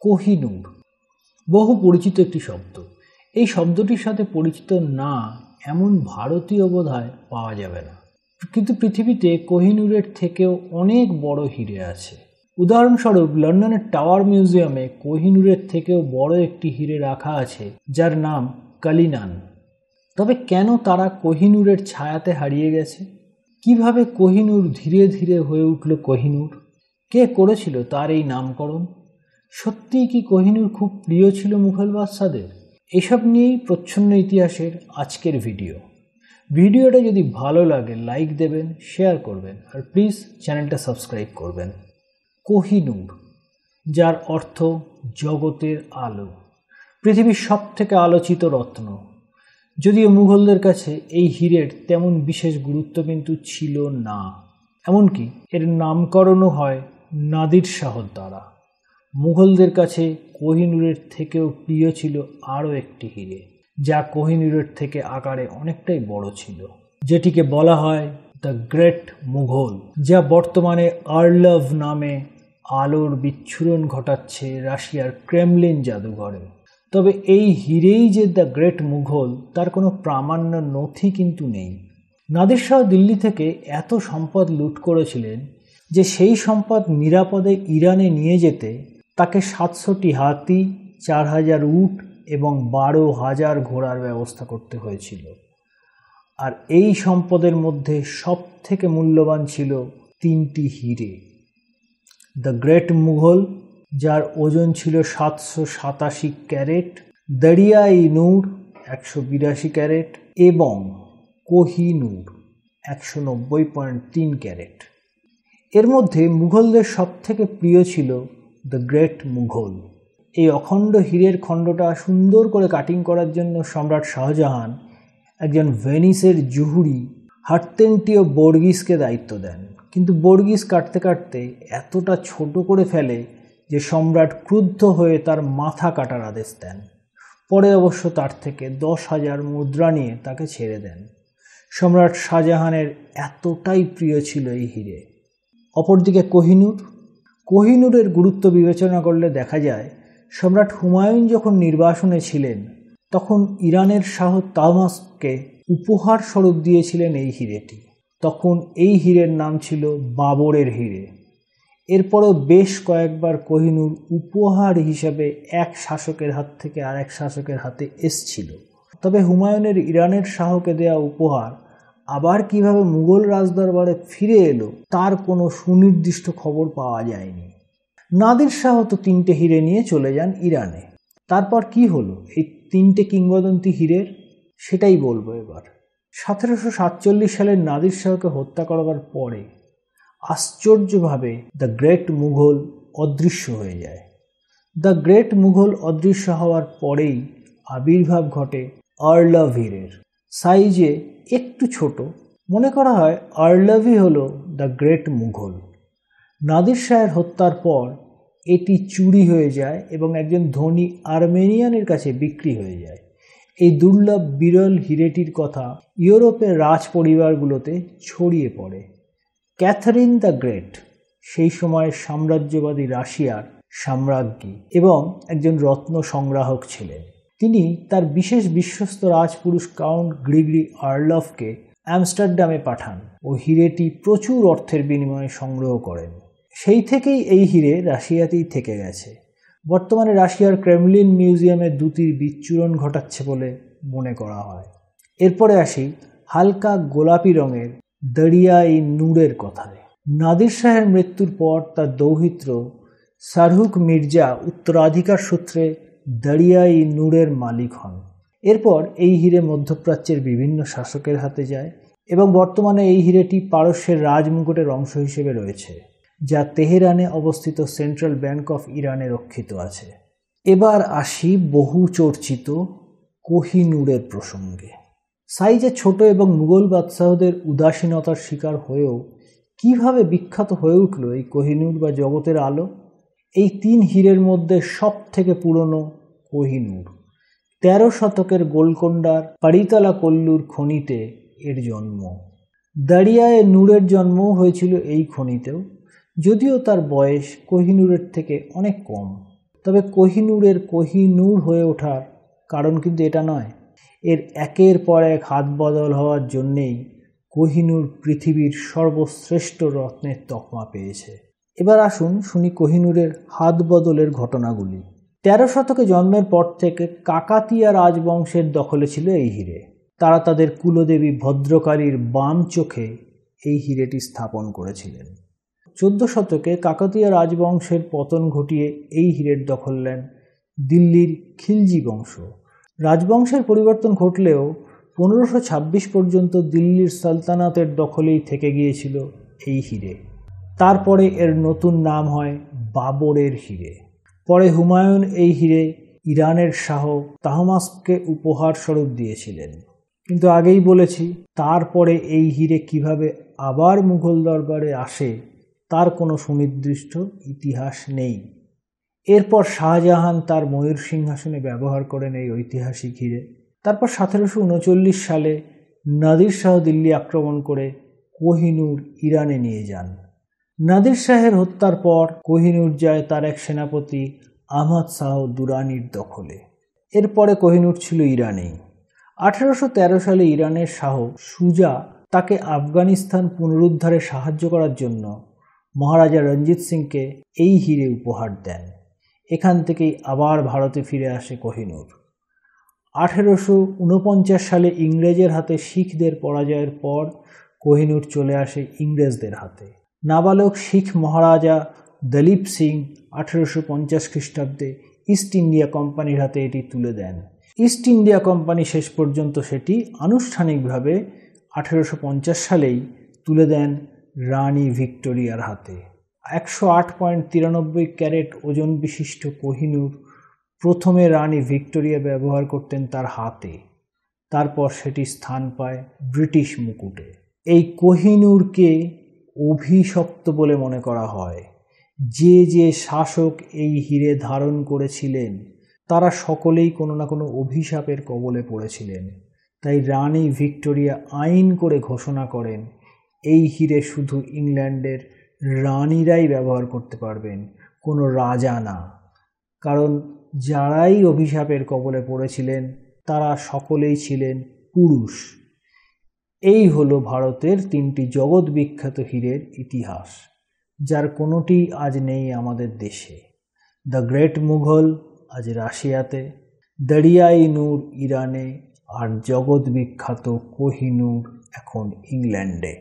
কোহিনূর বহু পরিচিত একটি শব্দ। এই শব্দটির সাথে পরিচিত না এমন ভারতীয় বোধহয় পাওয়া যাবে না। কিন্তু পৃথিবীতে কোহিনূরের থেকেও অনেক বড় হিরে আছে। উদাহরণস্বরূপ লন্ডনের টাওয়ার মিউজিয়ামে কোহিনূরের থেকেও বড় একটি হিরে রাখা আছে, যার নাম কালিনান। তবে কেন তারা কোহিনূরের ছায়াতে হারিয়ে গেছে? কিভাবে কোহিনূর ধীরে ধীরে হয়ে উঠল কোহিনূর? কে করেছিল তার এই নামকরণ? সত্যিই কি কোহিনূর খুব প্রিয় ছিল মুঘল বাদশাদের? এসব নিয়েই প্রচ্ছন্ন ইতিহাসের আজকের ভিডিওটা যদি ভালো লাগে লাইক দেবেন, শেয়ার করবেন আর প্লিজ চ্যানেলটা সাবস্ক্রাইব করবেন। কোহিনূর, যার অর্থ জগতের আলো, পৃথিবীর সবথেকে আলোচিত রত্ন। যদিও মুঘলদের কাছে এই হীরের তেমন বিশেষ গুরুত্ব কিন্তু ছিল না, এমনকি এর নামকরণও হয় নাদির শাহর দ্বারা। মুঘলদের কাছে কোহিনূরের থেকেও প্রিয় ছিল আরও একটি হিরে, যা কোহিনূরের থেকে আকারে অনেকটাই বড় ছিল, যেটিকে বলা হয় দ্য গ্রেট মুঘল, যা বর্তমানে আর্লভ নামে আলোর বিচ্ছুরণ ঘটাচ্ছে রাশিয়ার ক্রেমলিন জাদুঘরে। তবে এই হিরেই যে দ্য গ্রেট মুঘল তার কোনো প্রামাণ্য নথি কিন্তু নেই। নাদির শাহ দিল্লি থেকে এত সম্পদ লুট করেছিলেন যে সেই সম্পদ নিরাপদে ইরানে নিয়ে যেতে তাকে 700টি হাতি, 4000 উট এবং 12,000 ঘোড়ার ব্যবস্থা করতে হয়েছিল। আর এই সম্পদের মধ্যে সব থেকে মূল্যবান ছিল 3টি হিরে। দ্য গ্রেট মুঘল, যার ওজন ছিল 787 ক্যারেট, দরিয়া-ই-নূর 182 ক্যারেট এবং কোহিনূর 190.3 ক্যারেট। এর মধ্যে মুঘলদের সবথেকে প্রিয় ছিল দ্য গ্রেট মুঘল। এই অখণ্ড হীরের খণ্ডটা সুন্দর করে কাটিং করার জন্য সম্রাট শাহজাহান একজন ভেনিসের জুহুরি হার্তেন্টিও বর্গিসকে দায়িত্ব দেন, কিন্তু বর্গিস কাটতে কাটতে এতটা ছোট করে ফেলে যে সম্রাট ক্রুদ্ধ হয়ে তার মাথা কাটার আদেশ দেন। পরে অবশ্য তার থেকে 10,000 মুদ্রা নিয়ে তাকে ছেড়ে দেন। সম্রাট শাহজাহানের এতটাই প্রিয় ছিল এই হিরে। অপরদিকে কোহিনূরের গুরুত্ব বিবেচনা করলে দেখা যায়, সম্রাট হুমায়ুন যখন নির্বাসনে ছিলেন তখন ইরানের শাহ তাহমাস্পকে উপহার স্বরূপ দিয়েছিলেন এই হিরেটি। তখন এই হিরের নাম ছিল বাবরের হিরে। এরপরও বেশ কয়েকবার কোহিনূর উপহার হিসাবে এক শাসকের হাত থেকে আরেক শাসকের হাতে এসছিল। তবে হুমায়ুনের ইরানের শাহকে দেয়া উপহার আবার কিভাবে মুঘল রাজদরবারে ফিরে এলো তার কোনো সুনির্দিষ্ট খবর পাওয়া যায়নি। নাদির শাহ তো 3টে হিরে নিয়ে চলে যান ইরানে। তারপর কি হলো এই 3টে কিংবদন্তি হীরের, সেটাই বলবো এবার। 1747 সালে নাদির শাহকে হত্যা করবার পরে আশ্চর্যভাবে দ্য গ্রেট মুঘল অদৃশ্য হয়ে যায়। দ্য গ্রেট মুঘল অদৃশ্য হওয়ার পরেই আবির্ভাব ঘটে আর্লভ হীরের। সাইজে একটু ছোট, মনে করা হয় আর্লভই হলো দ্য গ্রেট মুঘল। নাদির শাহের হত্যার পর এটি চুরি হয়ে যায় এবং একজন ধনী আর্মেনিয়ানের কাছে বিক্রি হয়ে যায়। এই দুর্লভ বিরল হিরেটির কথা ইউরোপের রাজ পরিবারগুলোতে ছড়িয়ে পড়ে। ক্যাথারিন দ্য গ্রেট সেই সময়ের সাম্রাজ্যবাদী রাশিয়ার সাম্রাজ্ঞী এবং একজন রত্ন সংগ্রাহক ছিলেন। তিনি তার বিশেষ বিশ্বস্ত রাজপুরুষ কাউন্ট গ্রিগরি আর্লভকে আমস্টারডামে পাঠান ও হিরেটি প্রচুর অর্থের বিনিময়ে সংগ্রহ করেন। সেই থেকেই এই হিরে রাশিয়াতেই থেকে গেছে। বর্তমানে রাশিয়ার ক্রেমলিন মিউজিয়ামে দুটির বিচ্ছুরণ ঘটাচ্ছে বলে মনে করা হয়। এরপরে আসি হালকা গোলাপি রঙের দরিয়া-ই-নূরের কথায়। নাদির শাহের মৃত্যুর পর তার দৌহিত্র সারহুক মির্জা উত্তরাধিকার সূত্রে দরিয়া-ই-নূরের মালিক হন। এরপর এই হিরে মধ্যপ্রাচ্যের বিভিন্ন শাসকের হাতে যায় এবং বর্তমানে এই হিরেটি পারস্যের রাজমুকুটের অংশ হিসেবে রয়েছে, যা তেহরানে অবস্থিত সেন্ট্রাল ব্যাংক অফ ইরানে রক্ষিত আছে। এবার আসি বহু চর্চিত কোহিনূরের প্রসঙ্গে। সাইজে ছোট এবং মুঘল বাদশাহদের উদাসীনতার শিকার হয়েও কিভাবে বিখ্যাত হয়ে উঠল এই কোহিনূর বা জগতের আলো? এই 3 হীরের মধ্যে সব থেকে পুরনো কোহিনূর। 13 শতকের গোলকোন্ডার পারিতালা কল্লুর খনিতে এর জন্ম। দরিয়া-ই-নূরের জন্মও হয়েছিল এই খনিতেও, যদিও তার বয়স কোহিনূরের থেকে অনেক কম। তবে কোহিনূরের কোহিনূর হয়ে ওঠার কারণ কিন্তু এটা নয়। এর একের পর এক হাত বদল হওয়ার জন্যেই কোহিনূর পৃথিবীর সর্বশ্রেষ্ঠ রত্নের তকমা পেয়েছে। এবার আসুন শুনি কোহিনূরের হাত বদলের ঘটনাগুলি। 13 শতকে জন্মের পর থেকে কাকাতিয়া রাজবংশের দখলে ছিল এই হিরে। তারা তাদের কুলদেবী ভদ্রকালীর বাম চোখে এই হিরেটি স্থাপন করেছিলেন। 14 শতকে কাকাতিয়া রাজবংশের পতন ঘটিয়ে এই হিরের দখল নেন দিল্লির খিলজি বংশ। রাজবংশের পরিবর্তন ঘটলেও 1526 পর্যন্ত দিল্লির সালতানাতের দখলেই থেকে গিয়েছিল এই হিরে। তারপরে এর নতুন নাম হয় বাবরের হিরে। পরে হুমায়ুন এই হিরে ইরানের শাহ তাহমাস্পকে উপহার স্বরূপ দিয়েছিলেন। কিন্তু আগেই বলেছি, তারপরে এই হিরে কিভাবে আবার মুঘল দরবারে আসে তার কোনো সুনির্দিষ্ট ইতিহাস নেই। এরপর শাহজাহান তার ময়ূর সিংহাসনে ব্যবহার করেন এই ঐতিহাসিক হিরে। তারপর 1739 সালে নাদির শাহ দিল্লি আক্রমণ করে কোহিনূর ইরানে নিয়ে যান। নাদির শাহের হত্যার পর কোহিনূর যায় তার এক সেনাপতি আহমদ শাহ দুরানির দখলে। এরপরে কোহিনূর ছিল ইরানেই। 1813 সালে ইরানের শাহ সুজা তাকে আফগানিস্তান পুনরুদ্ধারে সাহায্য করার জন্য মহারাজা রঞ্জিত সিংকে এই হিরে উপহার দেন। এখান থেকেই আবার ভারতে ফিরে আসে কোহিনূর। 1849 সালে ইংরেজের হাতে শিখদের পরাজয়ের পর কোহিনূর চলে আসে ইংরেজদের হাতে। নাবালক শিখ মহারাজা দলীপ সিং 1850 খ্রিস্টাব্দে ইস্ট ইন্ডিয়া কোম্পানির হাতে এটি তুলে দেন। ইস্ট ইন্ডিয়া কোম্পানি শেষ পর্যন্ত সেটি আনুষ্ঠানিকভাবে 1850 সালেই তুলে দেন রানী ভিক্টোরিয়ার হাতে। 108.93 ক্যারেট ওজন বিশিষ্ট কোহিনূর প্রথমে রানী ভিক্টোরিয়া ব্যবহার করতেন তার হাতে, তারপর সেটি স্থান পায় ব্রিটিশ মুকুটে। এই কোহিনূরকে অভিশপ্ত বলে মনে করা হয়। যে যে শাসক এই হিরে ধারণ করেছিলেন তারা সকলেই কোনো না কোনো অভিশাপের কবলে পড়েছিলেন। তাই রানী ভিক্টোরিয়া আইন করে ঘোষণা করেন এই হিরে শুধু ইংল্যান্ডের রানীরাই ব্যবহার করতে পারবেন, কোনো রাজা না। কারণ যারাই অভিশাপের কবলে পড়েছিলেন তারা সকলেই ছিলেন পুরুষ। এই হলো ভারতের 3টি জগৎ বিখ্যাত হীরের ইতিহাস, যার কোনোটি আজ নেই আমাদের দেশে। দ্য গ্রেট মুঘল আজ রাশিয়াতে, দরিয়াই নূর ইরানে, আর জগৎ বিখ্যাত কোহিনূর এখন ইংল্যান্ডে।